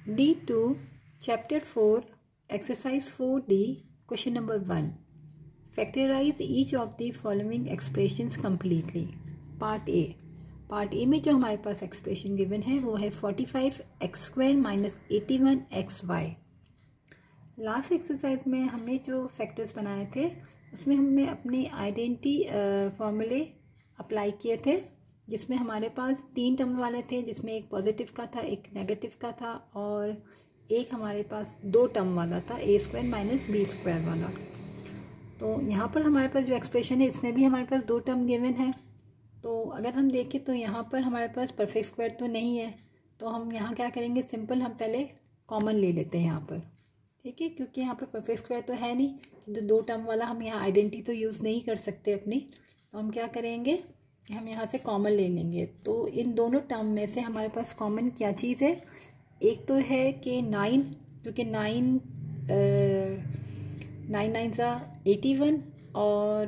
D2 Chapter 4 Exercise 4D Question number 1. Factorize each of the following expressions completely. Part A. Part A में जो हमारे पास expression given है वो है 45x² minus 81xy। Last exercise में हमने जो फैक्टर्स बनाए थे उसमें हमने अपने आइडेंटिटी फॉर्मूले अप्लाई किए थे, जिसमें हमारे पास 3 टर्म वाले थे, जिसमें एक पॉजिटिव का था, एक नेगेटिव का था और एक हमारे पास 2 टर्म वाला था, a² माइनस b² वाला। तो यहाँ पर हमारे पास जो एक्सप्रेशन है इसमें भी हमारे पास 2 टर्म गिवन है। तो अगर हम देखें तो यहाँ पर हमारे पास परफेक्ट स्क्वायर तो नहीं है, तो हम यहाँ क्या करेंगे, सिंपल हम पहले कॉमन ले लेते हैं यहाँ पर, ठीक है, क्योंकि यहाँ पर परफेक्ट स्क्वायर तो है नहीं, तो 2 टर्म वाला हम यहाँ आइडेंटिटी तो यूज़ नहीं कर सकते अपनी। तो हम क्या करेंगे कि हम यहाँ से कॉमन ले लेंगे। तो इन दोनों टर्म में से हमारे पास कॉमन क्या चीज़ है, एक तो है कि 9, क्योंकि 9 9 81 और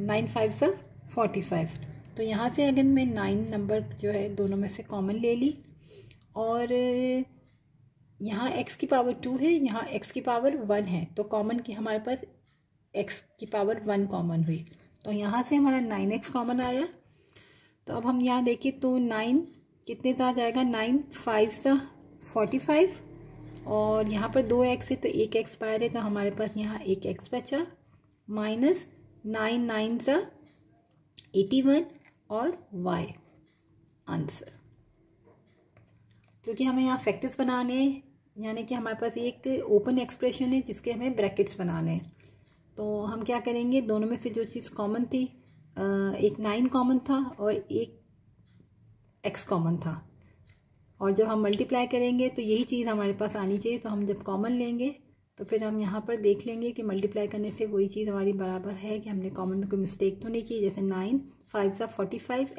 9 5 45। तो यहाँ से अगर मैं 9 नंबर जो है दोनों में से कॉमन ले ली और यहाँ x की पावर 2 है, यहाँ x की पावर 1 है, तो कॉमन की हमारे पास x की पावर 1 कॉमन हुई। तो यहाँ से हमारा 9x कॉमन आया। तो अब हम यहाँ देखें तो 9 कितने साथ जाएगा, 9 5 45 और यहाँ पर 2x है तो 1x बाहर है, तो हमारे पास यहाँ 1x बचा, माइनस 9 9 81 और y आंसर। क्योंकि हमें यहाँ फैक्टर्स बनाने हैं, यानी कि हमारे पास एक ओपन एक्सप्रेशन है जिसके हमें ब्रैकेट्स बनाने हैं। तो हम क्या करेंगे, दोनों में से जो चीज़ कॉमन थी, एक 9 कॉमन था और एक x कॉमन था, और जब हम मल्टीप्लाई करेंगे तो यही चीज़ हमारे पास आनी चाहिए। तो हम जब कॉमन लेंगे तो फिर हम यहाँ पर देख लेंगे कि मल्टीप्लाई करने से वही चीज़ हमारी बराबर है, कि हमने कॉमन में कोई मिस्टेक तो नहीं की। जैसे 9 5 45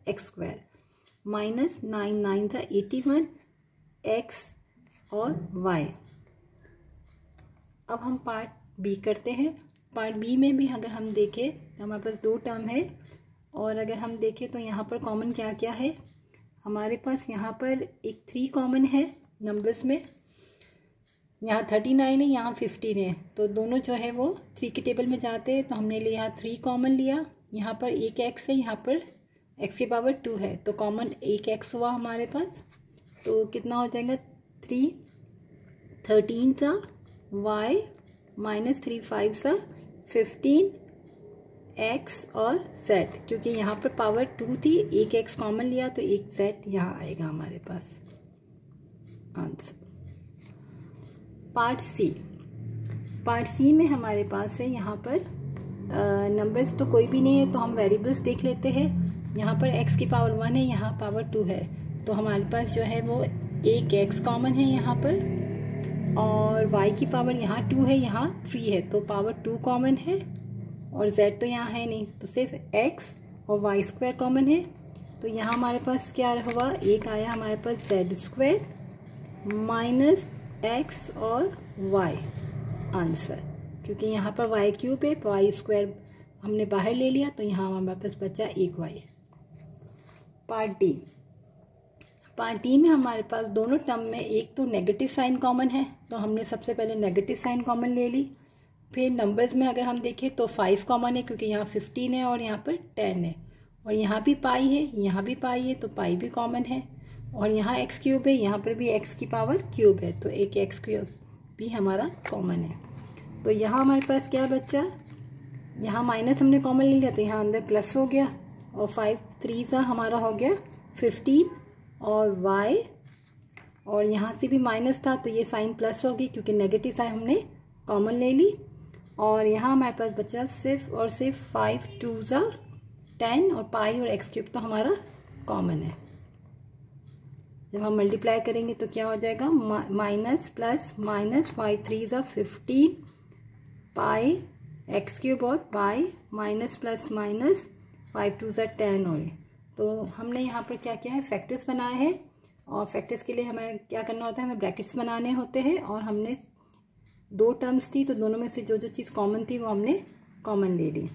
x² माइनस 9 9 81 x और y। अब हम पार्ट बी करते हैं। पार्ट बी में भी अगर हम देखें तो हमारे पास 2 टर्म है, और अगर हम देखें तो यहाँ पर कॉमन क्या क्या है, हमारे पास यहाँ पर एक 3 कॉमन है नंबर्स में, यहाँ 39 है, यहाँ 15 है, तो दोनों जो है वो 3 के टेबल में जाते हैं। तो हमने लिया 3 कॉमन लिया, यहाँ पर एक x है, यहाँ पर x की पावर 2 है, तो कॉमन एक x हुआ हमारे पास। तो कितना हो जाएगा, 3 13 y माइनस 3 5 15 x और z, क्योंकि यहाँ पर पावर 2 थी, एक x कॉमन लिया तो एक z यहाँ आएगा हमारे पास आंसर। पार्ट सी में हमारे पास है यहाँ पर नंबर्स तो कोई भी नहीं है, तो हम वेरिएबल्स देख लेते हैं। यहाँ पर x की पावर 1 है, यहाँ पावर 2 है, तो हमारे पास जो है वो एक x कॉमन है यहाँ पर, और y की पावर यहाँ 2 है, यहाँ 3 है, तो पावर 2 कॉमन है, और z तो यहाँ है नहीं, तो सिर्फ x और y² कॉमन है। तो यहाँ हमारे पास क्या हुआ, एक आया हमारे पास z² माइनस x और y आंसर, क्योंकि यहाँ पर y³ है, y² हमने बाहर ले लिया, तो यहाँ हमारे पास बचा एक y। पार्ट डी में हमारे पास दोनों टर्म में एक तो नेगेटिव साइन कॉमन है, तो हमने सबसे पहले नेगेटिव साइन कॉमन ले ली। फिर नंबर्स में अगर हम देखें तो 5 कॉमन है, क्योंकि यहाँ 15 है और यहाँ पर 10 है, और यहाँ भी पाई है, यहाँ भी पाई है, तो पाई भी कॉमन है, और यहाँ x³ है, यहाँ पर भी x की पावर क्यूब है, तो एक x³ भी हमारा कॉमन है। तो यहाँ हमारे पास क्या बचा, यहाँ माइनस हमने कॉमन ले लिया, तो यहाँ अंदर प्लस हो गया, और 5 3 हमारा हो गया 15 और y, और यहाँ से भी माइनस था तो ये साइन प्लस होगी, क्योंकि नेगेटिव साइन हमने कॉमन ले ली। और यहाँ हमारे पास बचा सिर्फ और सिर्फ 5 2 10, और पाई और x³ तो हमारा कॉमन है। जब हम मल्टीप्लाई करेंगे तो क्या हो जाएगा, माइनस प्लस माइनस 5 3 15 पाई x³ और पाई माइनस प्लस माइनस 5 2 10 हो रही। तो हमने यहाँ पर क्या किया है, फैक्टर्स बनाए हैं, और फैक्टर्स के लिए हमें क्या करना होता है, हमें ब्रैकेट्स बनाने होते हैं, और हमने 2 टर्म्स थी तो दोनों में से जो जो चीज़ कॉमन थी वो हमने कॉमन ले ली।